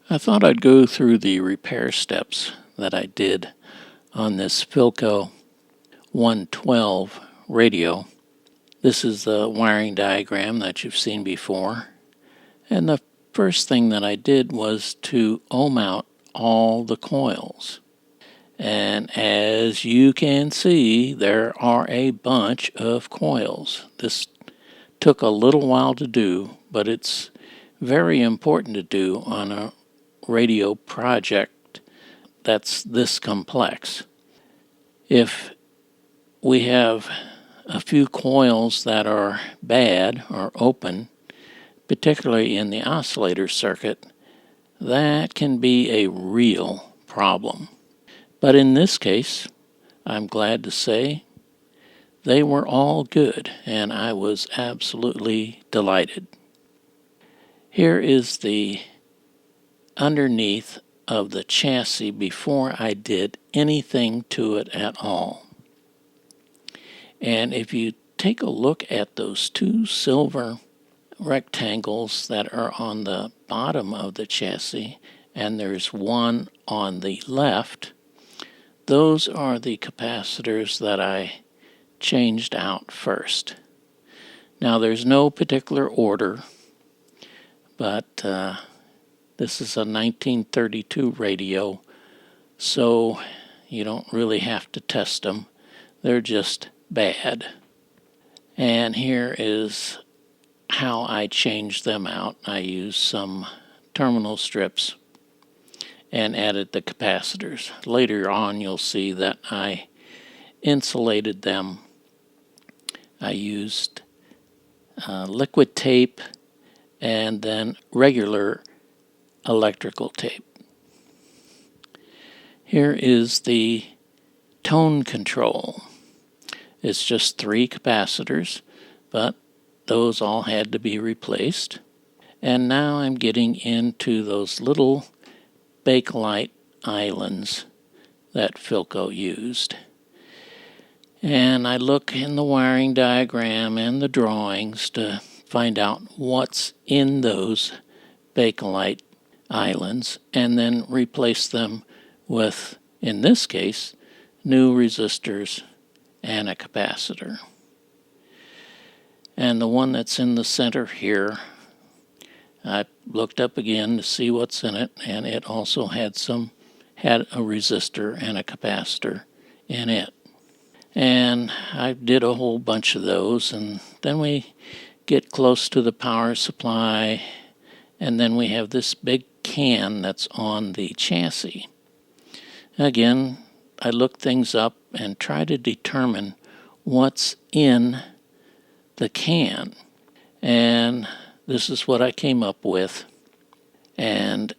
I thought I'd go through the repair steps that I did on this Philco 112 radio. This is the wiring diagram that you've seen before. And the first thing that I did was to ohm out all the coils. And as you can see, there are a bunch of coils. This took a little while to do, but it's very important to do on a radio project that's this complex. If we have a few coils that are bad or open, particularly in the oscillator circuit, that can be a real problem. But in this case, I'm glad to say they were all good, and I was absolutely delighted. Here is the underneath of the chassis before I did anything to it at all. And if you take a look at those two silver rectangles that are on the bottom of the chassis, and there's one on the left, those are the capacitors that I changed out first. Now there's no particular order, but this is a 1932 radio, so you don't really have to test them. They're just bad. And here is how I changed them out. I used some terminal strips and added the capacitors. Later on you'll see that I insulated them. I used liquid tape and then regular electrical tape. Here is the tone control. It's just 3 capacitors, but those all had to be replaced. And now I'm getting into those little Bakelite islands that Philco used. And I look in the wiring diagram and the drawings to find out what's in those Bakelite islands and then replace them with, in this case, new resistors and a capacitor. And the one that's in the center here, I looked up again to see what's in it, and it also had a resistor and a capacitor in it. And I did a whole bunch of those, and then we get close to the power supply, and then we have this big can that's on the chassis. Again, I looked things up and tried to determine what's in the can. And this is what I came up with. And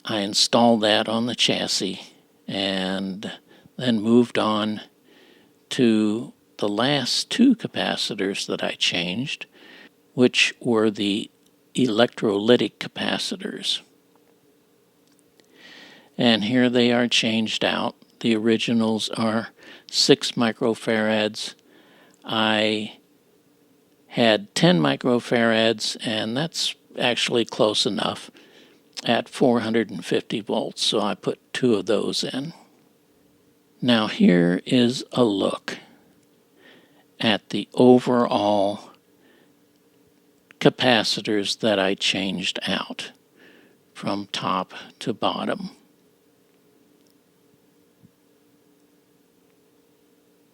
I installed that on the chassis and then moved on to the last 2 capacitors that I changed, which were the electrolytic capacitors. And here they are changed out. The originals are 6 microfarads. I had 10 microfarads, and that's actually close enough at 450 volts, so I put 2 of those in. Now here is a look at the overall capacitors that I changed out from top to bottom.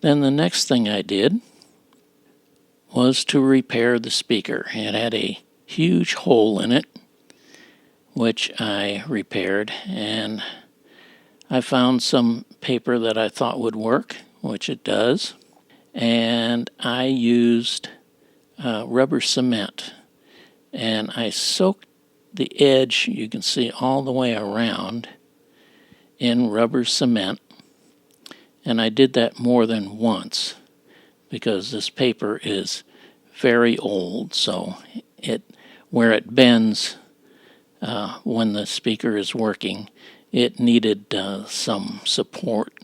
Then the next thing I did was to repair the speaker. It had a huge hole in it, which I repaired, and I found some paper that I thought would work, which it does, and I used rubber cement, and I soaked the edge, you can see all the way around, in rubber cement, and I did that more than once because this paper is very old, so where it bends when the speaker is working, it needed some support.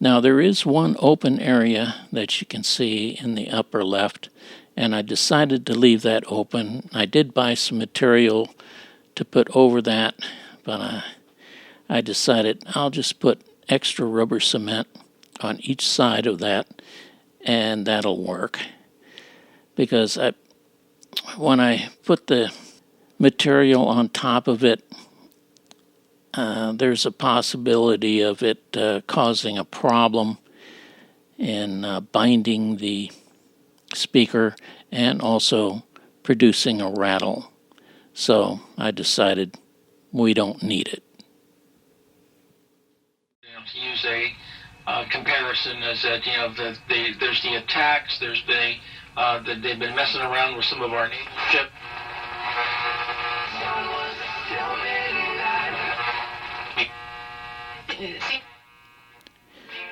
Now there is one open area that you can see in the upper left, and I decided to leave that open. I did buy some material to put over that, but I decided I'll just put extra rubber cement on each side of that, and that'll work. Because when I put the material on top of it, there's a possibility of it causing a problem in binding the speaker and also producing a rattle. So I decided we don't need it. To use a comparison is that, there's the attacks, there's been that they've been messing around with some of our naval ship.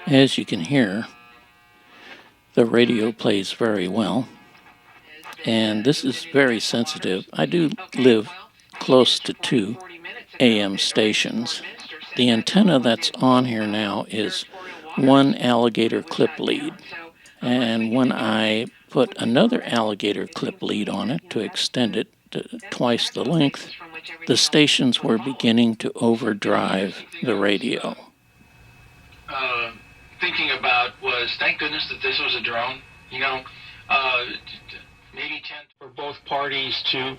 As you can hear, the radio plays very well, and this is very sensitive. I do live close to 2 AM stations. The antenna that's on here now is 1 alligator clip lead, and when I put another alligator clip lead on it to extend it to twice the length, the stations were beginning to overdrive the radio. Thinking about was, thank goodness that this was a drone. Maybe 10 for both parties to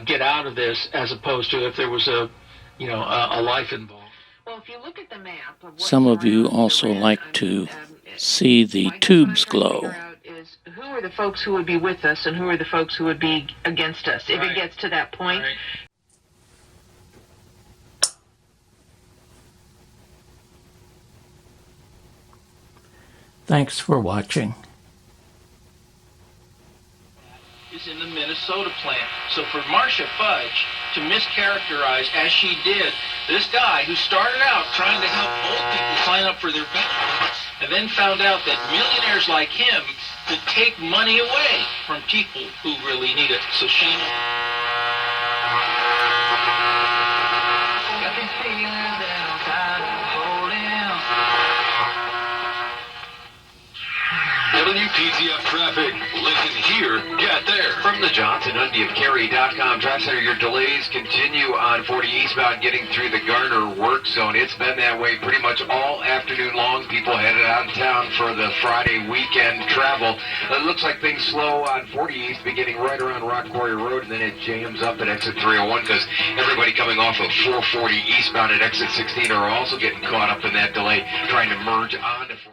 get out of this, as opposed to if there was a life involved. Well, if you look at the map of some of you also like to see the tubes glow. Who are the folks who would be with us and who are the folks who would be against us if it gets to that point? Right. Thanks for watching. Is in the Minnesota plant. So for Marcia Fudge to mischaracterize, as she did, this guy who started out trying to help old people sign up for their benefits, and then found out that millionaires like him could take money away from people who really need it. So shame on WPTF traffic. Listen here, get there. From the Johnson Hyundai of Cary.com traffic center, your delays continue on 40 eastbound getting through the Garner work zone. It's been that way pretty much all afternoon long. People headed out of town for the Friday weekend travel. It looks like things slow on 40 east beginning right around Rock Quarry Road, and then it jams up at exit 301 because everybody coming off of 440 eastbound at exit 16 are also getting caught up in that delay trying to merge onto